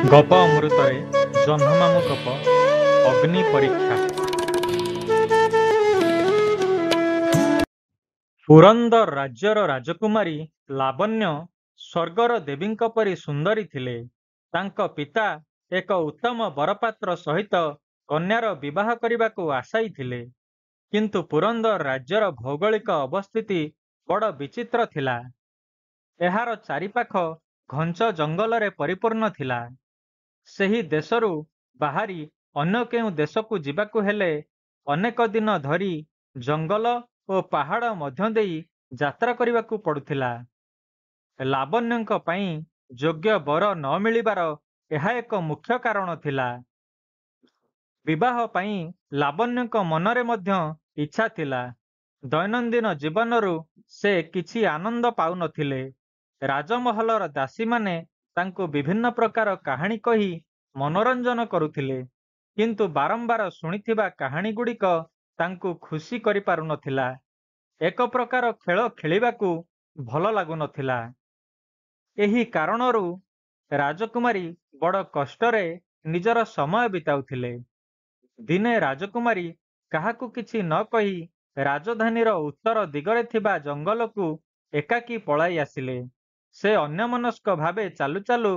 ଗପ ଅମୃତରେ ଜହ୍ନମାମୁଁ ଗପ ଅଗ୍ନି ପରୀକ୍ଷା। ପୁରନ୍ଦର ରାଜ୍ୟର ରାଜକୁମାରୀ ଲାବଣ୍ୟ ସ୍ୱର୍ଗର ଦେବୀଙ୍କ ପରି ସୁନ୍ଦରୀ ଥିଲେ। ତାଙ୍କ ପିତା ଏକ ଉତ୍ତମ ବରପାତ୍ର ସହିତ କନ୍ୟାର ବିବାହ କରିବାକୁ ଆଶାୟୀ ଥିଲେ। କିନ୍ତୁ ପୁରନ୍ଦର ରାଜ୍ୟର ଭୌଗୋଳିକ ଅବସ୍ଥିତି ବଡ଼ ବିଚିତ୍ର ଥିଲା। ଏହାର ଚାରିପାଖ ଘଞ୍ଚ ଜଙ୍ଗଲରେ ପରିପୂର୍ଣ୍ଣ ଥିଲା। ସେହି ଦେଶରୁ ବାହାରି ଅନ୍ୟ କେଉଁ ଦେଶକୁ ଯିବାକୁ ହେଲେ ଅନେକ ଦିନ ଧରି ଜଙ୍ଗଲ ଓ ପାହାଡ଼ ମଧ୍ୟ ଦେଇ ଯାତ୍ରା କରିବାକୁ ପଡୁଥିଲା। ଲାବଣ୍ୟଙ୍କ ପାଇଁ ଯୋଗ୍ୟ ବର ନ ମିଳିବାର ଏହା ଏକ ମୁଖ୍ୟ କାରଣ ଥିଲା। ବିବାହ ପାଇଁ ଲାବଣ୍ୟଙ୍କ ମନରେ ମଧ୍ୟ ଇଚ୍ଛା ଥିଲା। ଦୈନନ୍ଦିନ ଜୀବନରୁ ସେ କିଛି ଆନନ୍ଦ ପାଉନଥିଲେ। ରାଜମହଲର ଦାସୀମାନେ ତାଙ୍କୁ ବିଭିନ୍ନ ପ୍ରକାର କାହାଣୀ କହି ମନୋରଞ୍ଜନ କରୁଥିଲେ, କିନ୍ତୁ ବାରମ୍ବାର ଶୁଣିଥିବା କାହାଣୀଗୁଡ଼ିକ ତାଙ୍କୁ ଖୁସି କରିପାରୁନଥିଲା। ଏକ ପ୍ରକାର ଖେଳ ଖେଳିବାକୁ ଭଲ ଲାଗୁନଥିଲା। ଏହି କାରଣରୁ ରାଜକୁମାରୀ ବଡ଼ କଷ୍ଟରେ ନିଜର ସମୟ ବିତାଉଥିଲେ। ଦିନେ ରାଜକୁମାରୀ କାହାକୁ କିଛି ନ କହି ରାଜଧାନୀର ଉତ୍ତର ଦିଗରେ ଥିବା ଜଙ୍ଗଲକୁ ଏକାକୀ ପଳାଇ ଆସିଲେ। ସେ ଅନ୍ୟମନସ୍କ ଭାବେ ଚାଲୁ ଚାଲୁ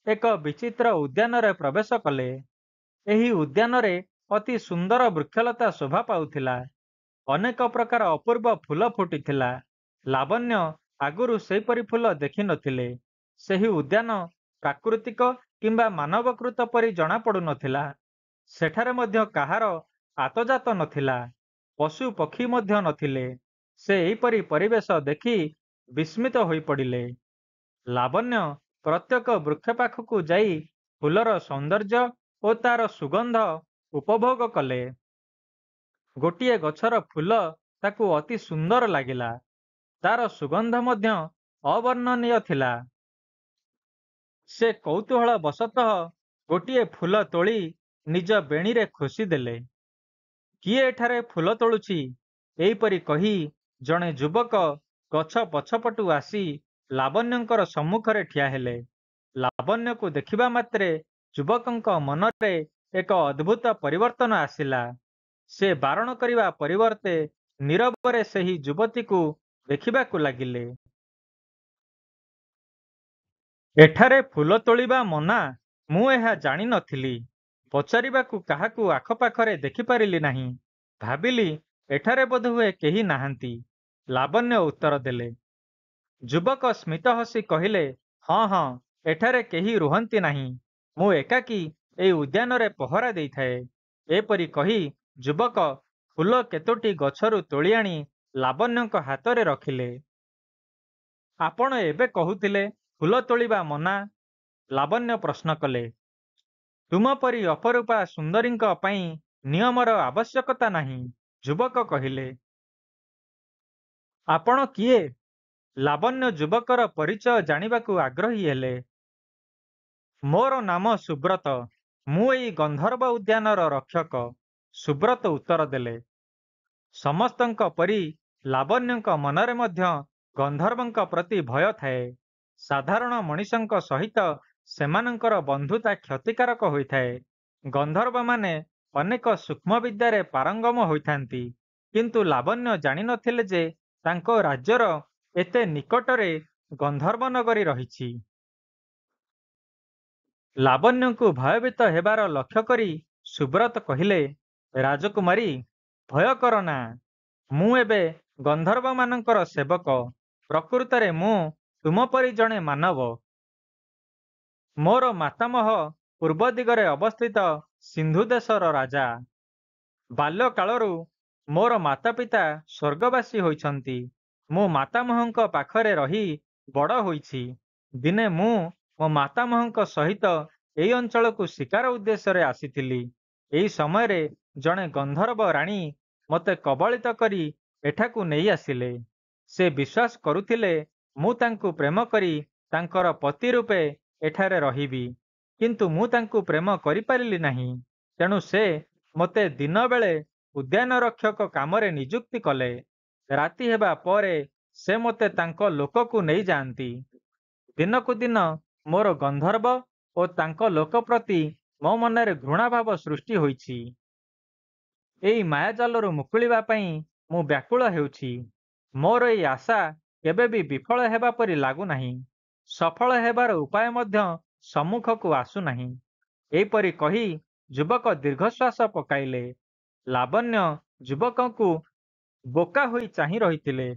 ଏକ ବିଚିତ୍ର ଉଦ୍ୟାନରେ ପ୍ରବେଶ କଲେ। ଏହି ଉଦ୍ୟାନରେ ଅତି ସୁନ୍ଦର ବୃକ୍ଷଲତା ଶୋଭା ପାଉଥିଲା। ଅନେକ ପ୍ରକାର ଅପୂର୍ବ ଫୁଲ ଫୁଟିଥିଲା। ଲାବଣ୍ୟ ଆଗରୁ ସେହିପରି ଫୁଲ ଦେଖିନଥିଲେ। ସେହି ଉଦ୍ୟାନ ପ୍ରାକୃତିକ କିମ୍ବା ମାନବକୃତ ପରି ଜଣାପଡ଼ୁନଥିଲା। ସେଠାରେ ମଧ୍ୟ କାହାର ଆତଯାତ ନଥିଲା। ପଶୁ ପକ୍ଷୀ ମଧ୍ୟ ନଥିଲେ। ସେ ଏହିପରି ପରିବେଶ ଦେଖି ବିସ୍ମିତ ହୋଇପଡ଼ିଲେ। ଲାବଣ୍ୟ ପ୍ରତ୍ୟେକ ବୃକ୍ଷ ପାଖକୁ ଯାଇ ଫୁଲର ସୌନ୍ଦର୍ଯ୍ୟ ଓ ତାର ସୁଗନ୍ଧ ଉପଭୋଗ କଲେ। ଗୋଟିଏ ଗଛର ଫୁଲ ତାକୁ ଅତି ସୁନ୍ଦର ଲାଗିଲା। ତାର ସୁଗନ୍ଧ ମଧ୍ୟ ଅବର୍ଣ୍ଣନୀୟ ଥିଲା। ସେ କୌତୂହଳ ବଶତଃ ଗୋଟିଏ ଫୁଲ ତୋଳି ନିଜ ବେଣୀରେ ଖୋସିଦେଲେ। କିଏ ଏଠାରେ ଫୁଲ ତୋଳୁଛି? ଏହିପରି କହି ଜଣେ ଯୁବକ ଗଛ ପଛପଟୁ ଆସି ଲାବଣ୍ୟଙ୍କର ସମ୍ମୁଖରେ ଠିଆ ହେଲେ। ଲାବଣ୍ୟକୁ ଦେଖିବା ମାତ୍ରେ ଯୁବକଙ୍କ ମନରେ ଏକ ଅଦ୍ଭୁତ ପରିବର୍ତ୍ତନ ଆସିଲା। ସେ ବାରଣ କରିବା ପରିବର୍ତ୍ତେ ନୀରବରେ ସେହି ଯୁବତୀକୁ ଦେଖିବାକୁ ଲାଗିଲେ। ଏଠାରେ ଫୁଲ ତୋଳିବା ମନା? ମୁଁ ଏହା ଜାଣିନଥିଲି। ପଚାରିବାକୁ କାହାକୁ ଆଖପାଖରେ ଦେଖିପାରିଲି ନାହିଁ। ଭାବିଲି ଏଠାରେ ବୋଧହୁଏ କେହି ନାହାନ୍ତି। ଲାବଣ୍ୟ ଉତ୍ତର ଦେଲେ। ଯୁବକ ସ୍ମିତ ହସି କହିଲେ, ହଁ ହଁ, ଏଠାରେ କେହି ରୁହନ୍ତି ନାହିଁ। ମୁଁ ଏକାକୀ ଏହି ଉଦ୍ୟାନରେ ପହରା ଦେଇଥାଏ। ଏପରି କହି ଯୁବକ ଫୁଲ କେତୋଟି ଗଛରୁ ତୋଳି ଆଣି ଲାବଣ୍ୟଙ୍କ ହାତରେ ରଖିଲେ। ଆପଣ ଏବେ କହୁଥିଲେ ଫୁଲ ତୋଳିବା ମନା? ଲାବଣ୍ୟ ପ୍ରଶ୍ନ କଲେ। ତୁମ ପରି ଅପରୂପା ସୁନ୍ଦରୀଙ୍କ ପାଇଁ ନିୟମର ଆବଶ୍ୟକତା ନାହିଁ, ଯୁବକ କହିଲେ। ଆପଣ କିଏ? ଲାବଣ୍ୟ ଯୁବକର ପରିଚୟ ଜାଣିବାକୁ ଆଗ୍ରହୀ ହେଲେ। ମୋର ନାମ ସୁବ୍ରତ। ମୁଁ ଏଇ ଗନ୍ଧର୍ବ ଉଦ୍ୟାନର ରକ୍ଷକ, ସୁବ୍ରତ ଉତ୍ତର ଦେଲେ। ସମସ୍ତଙ୍କ ପରି ଲାବଣ୍ୟଙ୍କ ମନରେ ମଧ୍ୟ ଗନ୍ଧର୍ବଙ୍କ ପ୍ରତି ଭୟ ଥାଏ। ସାଧାରଣ ମଣିଷଙ୍କ ସହିତ ସେମାନଙ୍କର ବନ୍ଧୁତା କ୍ଷତିକାରକ ହୋଇଥାଏ। ଗନ୍ଧର୍ବମାନେ ଅନେକ ସୂକ୍ଷ୍ମ ବିଦ୍ୟାରେ ପାରଙ୍ଗମ ହୋଇଥାନ୍ତି, କିନ୍ତୁ ଲାବଣ୍ୟ ଜାଣିନଥିଲେ ଯେ ତାଙ୍କ ରାଜ୍ୟର ଏତେ ନିକଟରେ ଗନ୍ଧର୍ବ ନଗରୀ ରହିଛି। ଲାବଣ୍ୟଙ୍କୁ ଭୟଭୀତ ହେବାର ଲକ୍ଷ୍ୟ କରି ସୁବ୍ରତ କହିଲେ, ରାଜକୁମାରୀ, ଭୟ କର ନା। ମୁଁ ଏବେ ଗନ୍ଧର୍ବମାନଙ୍କର ସେବକ। ପ୍ରକୃତରେ ମୁଁ ତୁମ ପରି ଜଣେ ମାନବ। ମୋର ମାତାମହ ପୂର୍ବ ଦିଗରେ ଅବସ୍ଥିତ ସିନ୍ଧୁ ଦେଶର ରାଜା। ବାଲ୍ୟକାଳରୁ ମୋର ମାତାପିତା ସ୍ୱର୍ଗବାସୀ ହୋଇଛନ୍ତି। ମୁଁ ମାତାମହଙ୍କ ପାଖରେ ରହି ବଡ଼ ହୋଇଛି। ଦିନେ ମୁଁ ମୋ ମାତାମହଙ୍କ ସହିତ ଏହି ଅଞ୍ଚଳକୁ ଶିକାର ଉଦ୍ଦେଶ୍ୟରେ ଆସିଥିଲି। ଏହି ସମୟରେ ଜଣେ ଗନ୍ଧର୍ବ ରାଣୀ ମୋତେ କବଳିତ କରି ଏଠାକୁ ନେଇ ଆସିଲେ। ସେ ବିଶ୍ୱାସ କରୁଥିଲେ ମୁଁ ତାଙ୍କୁ ପ୍ରେମ କରି ତାଙ୍କର ପତି ରୂପେ ଏଠାରେ ରହିବି, କିନ୍ତୁ ମୁଁ ତାଙ୍କୁ ପ୍ରେମ କରିପାରିଲି ନାହିଁ। ତେଣୁ ସେ ମୋତେ ଦିନବେଳେ ଉଦ୍ୟାନ ରକ୍ଷକ କାମରେ ନିଯୁକ୍ତି କଲେ। ରାତି ହେବା ପରେ ସେ ମୋତେ ତାଙ୍କ ଲୋକକୁ ନେଇଯାଆନ୍ତି। ଦିନକୁ ଦିନ ମୋର ଗନ୍ଧର୍ବ ଓ ତାଙ୍କ ଲୋକ ପ୍ରତି ମୋ ମନରେ ଘୃଣାଭାବ ସୃଷ୍ଟି ହୋଇଛି। ଏଇ ମାୟାଜାଲରୁ ମୁକୁଳିବା ପାଇଁ ମୁଁ ବ୍ୟାକୁଳ ହେଉଛି। ମୋର ଏଇ ଆଶା କେବେ ବି ବିଫଳ ହେବା ପରି ଲାଗୁନାହିଁ। ସଫଳ ହେବାର ଉପାୟ ମଧ୍ୟ ସମ୍ମୁଖକୁ ଆସୁନାହିଁ। ଏହିପରି କହି ଯୁବକ ଦୀର୍ଘଶ୍ୱାସ ପକାଇଲେ। ଲାବଣ୍ୟ ଯୁବକଙ୍କୁ ବୋକା ହୋଇ ଚାହିଁ ରହିଥିଲେ।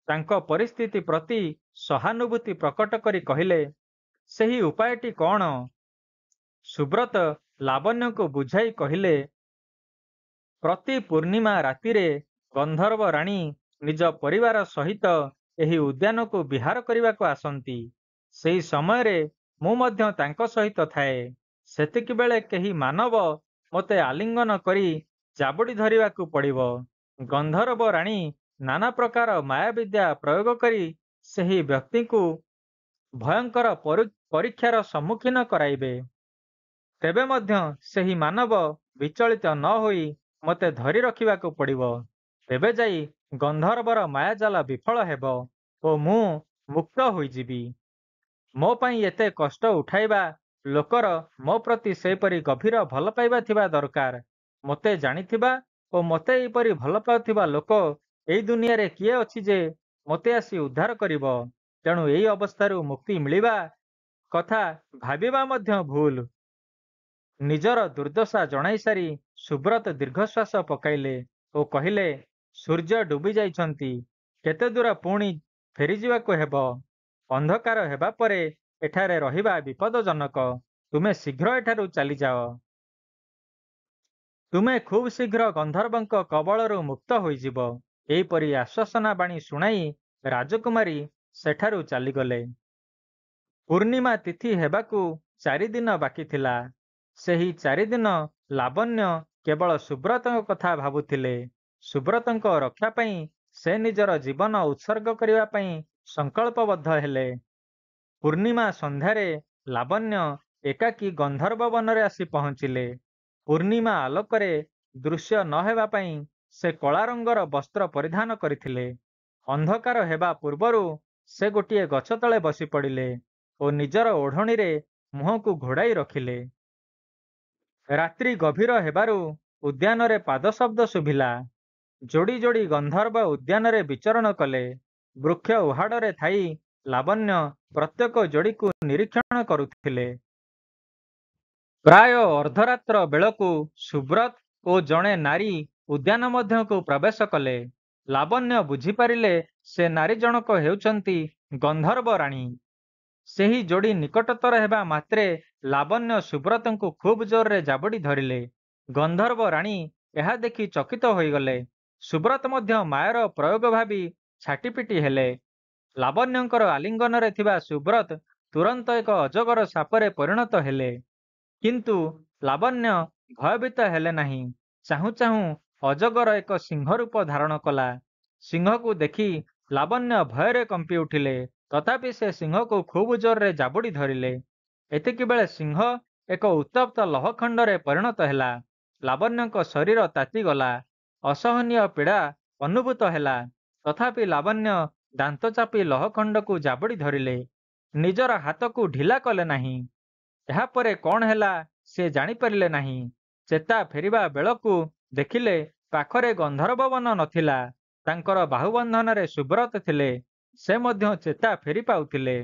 ତାଙ୍କ ପରିସ୍ଥିତି ପ୍ରତି ସହାନୁଭୂତି ପ୍ରକଟ କରି କହିଲେ, ସେହି ଉପାୟଟି କ'ଣ? ସୁବ୍ରତ ଲାବଣ୍ୟକୁ ବୁଝାଇ କହିଲେ, ପ୍ରତି ପୂର୍ଣ୍ଣିମା ରାତିରେ ଗନ୍ଧର୍ବ ରାଣୀ ନିଜ ପରିବାର ସହିତ ଏହି ଉଦ୍ୟାନକୁ ବିହାର କରିବାକୁ ଆସନ୍ତି। ସେହି ସମୟରେ ମୁଁ ମଧ୍ୟ ତାଙ୍କ ସହିତ ଥାଏ। ସେତିକିବେଳେ କେହି ମାନବ ମୋତେ ଆଲିଙ୍ଗନ କରି ଜାବୁଡ଼ି ଧରିବାକୁ ପଡ଼ିବ। ଗନ୍ଧର୍ବ ରାଣୀ ନାନା ପ୍ରକାର ମାୟାବିଦ୍ୟା ପ୍ରୟୋଗ କରି ସେହି ବ୍ୟକ୍ତିଙ୍କୁ ଭୟଙ୍କର ପରୀକ୍ଷାର ସମ୍ମୁଖୀନ କରାଇବେ। ତେବେ ମଧ୍ୟ ସେହି ମାନବ ବିଚଳିତ ନ ହୋଇ ମୋତେ ଧରି ରଖିବାକୁ ପଡ଼ିବ। ତେବେ ଯାଇ ଗନ୍ଧର୍ବର ମାୟାଜାଲ ବିଫଳ ହେବ ଓ ମୁଁ ମୁକ୍ତ ହୋଇଯିବି। ମୋ ପାଇଁ ଏତେ କଷ୍ଟ ଉଠାଇବା ଲୋକର ମୋ ପ୍ରତି ସେପରି ଗଭୀର ଭଲ ପାଇବା ଥିବା ଦରକାର। ମୋତେ ଜାଣିଥିବା ଓ ମୋତେ ଏହିପରି ଭଲ ପାଉଥିବା ଲୋକ ଏଇ ଦୁନିଆରେ କିଏ ଅଛି ଯେ ମୋତେ ଆସି ଉଦ୍ଧାର କରିବ? ତେଣୁ ଏହି ଅବସ୍ଥାରୁ ମୁକ୍ତି ମିଳିବା କଥା ଭାବିବା ମଧ୍ୟ ଭୁଲ। ନିଜର ଦୁର୍ଦ୍ଦଶା ଜଣାଇ ସାରି ସୁବ୍ରତ ଦୀର୍ଘଶ୍ୱାସ ପକାଇଲେ ଓ କହିଲେ, ସୂର୍ଯ୍ୟ ଡୁବି ଯାଇଛନ୍ତି। କେତେ ଦୂର ପୁଣି ଫେରିଯିବାକୁ ହେବ? ଅନ୍ଧକାର ହେବା ପରେ ଏଠାରେ ରହିବା ବିପଦଜନକ। ତୁମେ ଶୀଘ୍ର ଏଠାରୁ ଚାଲିଯାଅ। ତୁମେ ଖୁବ୍ ଶୀଘ୍ର ଗନ୍ଧର୍ବଙ୍କ କବଳରୁ ମୁକ୍ତ ହୋଇଯିବ। ଏହିପରି ଆଶ୍ୱାସନା ବାଣୀ ଶୁଣାଇ ରାଜକୁମାରୀ ସେଠାରୁ ଚାଲିଗଲେ। ପୂର୍ଣ୍ଣିମା ତିଥି ହେବାକୁ 4 ଦିନ ବାକି ଥିଲା। ସେହି 4 ଦିନ ଲାବଣ୍ୟ କେବଳ ସୁବ୍ରତଙ୍କ କଥା ଭାବୁଥିଲେ। ସୁବ୍ରତଙ୍କ ରକ୍ଷା ପାଇଁ ସେ ନିଜର ଜୀବନ ଉତ୍ସର୍ଗ କରିବା ପାଇଁ ସଂକଳ୍ପବଦ୍ଧ ହେଲେ। ପୂର୍ଣ୍ଣିମା ସନ୍ଧ୍ୟାରେ ଲାବଣ୍ୟ ଏକାକୀ ଗନ୍ଧର୍ବ ବନରେ ଆସି ପହଞ୍ଚିଲେ। ପୂର୍ଣ୍ଣିମା ଆଲୋକରେ ଦୃଶ୍ୟ ନ ହେବା ପାଇଁ ସେ କଳା ରଙ୍ଗର ବସ୍ତ୍ର ପରିଧାନ କରିଥିଲେ। ଅନ୍ଧକାର ହେବା ପୂର୍ବରୁ ସେ ଗୋଟିଏ ଗଛ ତଳେ ବସି ପଡ଼ିଲେ ଓ ନିଜର ଓଢ଼ଣୀରେ ମୁହଁକୁ ଘୋଡ଼ାଇ ରଖିଲେ। ରାତ୍ରି ଗଭୀର ହେବାରୁ ଉଦ୍ୟାନରେ ପାଦ ଶବ୍ଦ ଶୁଭିଲା। ଯୋଡ଼ି ଯୋଡ଼ି ଗନ୍ଧର୍ବ ଉଦ୍ୟାନରେ ବିଚରଣ କଲେ। ବୃକ୍ଷ ଉହାଡ଼ରେ ଥାଇ ଲାବଣ୍ୟ ପ୍ରତ୍ୟେକ ଯୋଡ଼ିକୁ ନିରୀକ୍ଷଣ କରୁଥିଲେ। ପ୍ରାୟ ଅର୍ଦ୍ଧରାତ୍ର ବେଳକୁ ସୁବ୍ରତ ଓ ଜଣେ ନାରୀ ଉଦ୍ୟାନ ମଧ୍ୟକୁ ପ୍ରବେଶ କଲେ। ଲାବଣ୍ୟ ବୁଝିପାରିଲେ ସେ ନାରୀ ଜଣକ ହେଉଛନ୍ତି ଗନ୍ଧର୍ବ ରାଣୀ। ସେହି ଯୋଡ଼ି ନିକଟତର ହେବା ମାତ୍ରେ ଲାବଣ୍ୟ ସୁବ୍ରତଙ୍କୁ ଖୁବ୍ ଜୋରରେ ଜାବୁଡ଼ି ଧରିଲେ। ଗନ୍ଧର୍ବ ରାଣୀ ଏହା ଦେଖି ଚକିତ ହୋଇଗଲେ। ସୁବ୍ରତ ମଧ୍ୟ ମାୟାର ପ୍ରୟୋଗ ଭାବି ଛାଟିପିଟି ହେଲେ। ଲାବଣ୍ୟଙ୍କର ଆଲିଙ୍ଗନରେ ଥିବା ସୁବ୍ରତ ତୁରନ୍ତ ଏକ ଅଜଗର ସାପରେ ପରିଣତ ହେଲେ। କିନ୍ତୁ ଲାବଣ୍ୟ ଭୟଭୀତ ହେଲେ ନାହିଁ। ଚାହୁଁ ଚାହୁଁ ଅଜଗର ଏକ ସିଂହ ରୂପ ଧାରଣ କଲା। ସିଂହକୁ ଦେଖି ଲାବଣ୍ୟ ଭୟରେ କମ୍ପି ଉଠିଲେ। ତଥାପି ସେ ସିଂହକୁ ଖୁବ୍ ଜୋରରେ ଜାବୁଡ଼ି ଧରିଲେ। ଏତିକିବେଳେ ସିଂହ ଏକ ଉତ୍ତପ୍ତ ଲହଖଣ୍ଡରେ ପରିଣତ ହେଲା। ଲାବଣ୍ୟଙ୍କ ଶରୀର ତାତିଗଲା। ଅସହନୀୟ ପୀଡ଼ା ଅନୁଭୂତ ହେଲା। ତଥାପି ଲାବଣ୍ୟ ଦାନ୍ତ ଚାପି ଲହଖଣ୍ଡକୁ ଜାବୁଡ଼ି ଧରିଲେ। ନିଜର ହାତକୁ ଢିଲା କଲେ ନାହିଁ। ଏହାପରେ କ'ଣ ହେଲା ସେ ଜାଣିପାରିଲେ ନାହିଁ। ଚେତା ଫେରିବା ବେଳକୁ ଦେଖିଲେ ପାଖରେ ଗନ୍ଧର୍ବ ବନ ନଥିଲା। ତାଙ୍କର ବାହୁବନ୍ଧନରେ ସୁବ୍ରତ ଥିଲେ। ସେ ମଧ୍ୟ ଚେତା ଫେରି ପାଉଥିଲେ।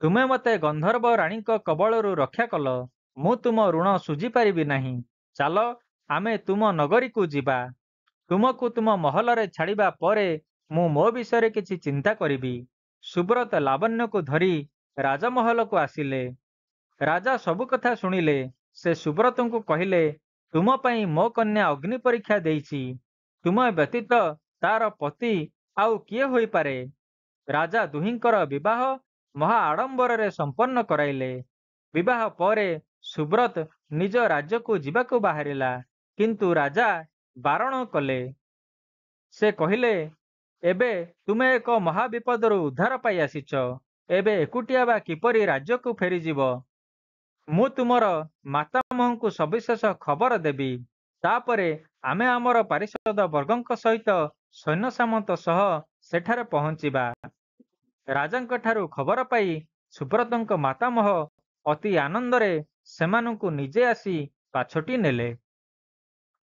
ତୁମେ ମୋତେ ଗନ୍ଧର୍ବ ରାଣୀଙ୍କ କବଳରୁ ରକ୍ଷା କଲ। ମୁଁ ତୁମ ଋଣ ଶୁଝିପାରିବି ନାହିଁ। ଚାଲ ଆମେ ତୁମ ନଗରୀକୁ ଯିବା। ତୁମକୁ ତୁମ ମହଲରେ ଛାଡ଼ିବା ପରେ ମୁଁ ମୋ ବିଷୟରେ କିଛି ଚିନ୍ତା କରିବି। ସୁବ୍ରତ ଲାବଣ୍ୟକୁ ଧରି ରାଜମହଲକୁ ଆସିଲେ। ରାଜା ସବୁ କଥା ଶୁଣିଲେ। ସେ ସୁବ୍ରତଙ୍କୁ କହିଲେ, ତୁମ ପାଇଁ ମୋ କନ୍ୟା ଅଗ୍ନି ପରୀକ୍ଷା ଦେଇଛି। ତୁମ ବ୍ୟତୀତ ତାର ପତି ଆଉ କିଏ ହୋଇପାରେ? ରାଜା ଦୁହିଁଙ୍କର ବିବାହ ମହା ଆଡ଼ମ୍ବରରେ ସମ୍ପନ୍ନ କରାଇଲେ। ବିବାହ ପରେ ସୁବ୍ରତ ନିଜ ରାଜ୍ୟକୁ ଯିବାକୁ ବାହାରିଲା। କିନ୍ତୁ ରାଜା ବାରଣ କଲେ। ସେ କହିଲେ, ଏବେ ତୁମେ ଏକ ମହାବିପଦରୁ ଉଦ୍ଧାର ପାଇ ଆସିଛ। ଏବେ ଏକୁଟିଆ ବା କିପରି ରାଜ୍ୟକୁ ଫେରିଯିବ? ମୁଁ ତୁମର ମାତାମହଙ୍କୁ ସବିଶେଷ ଖବର ଦେବି। ତାପରେ ଆମେ ଆମର ପାରିଷଦ ବର୍ଗଙ୍କ ସହିତ ସୈନ୍ୟ ସାମନ୍ତ ସହ ସେଠାରେ ପହଞ୍ଚିବା। ରାଜାଙ୍କ ଠାରୁ ଖବର ପାଇ ସୁବ୍ରତଙ୍କ ମାତାମହ ଅତି ଆନନ୍ଦରେ ସେମାନଙ୍କୁ ନିଜେ ଆସି ପାଛୋଟି ନେଲେ।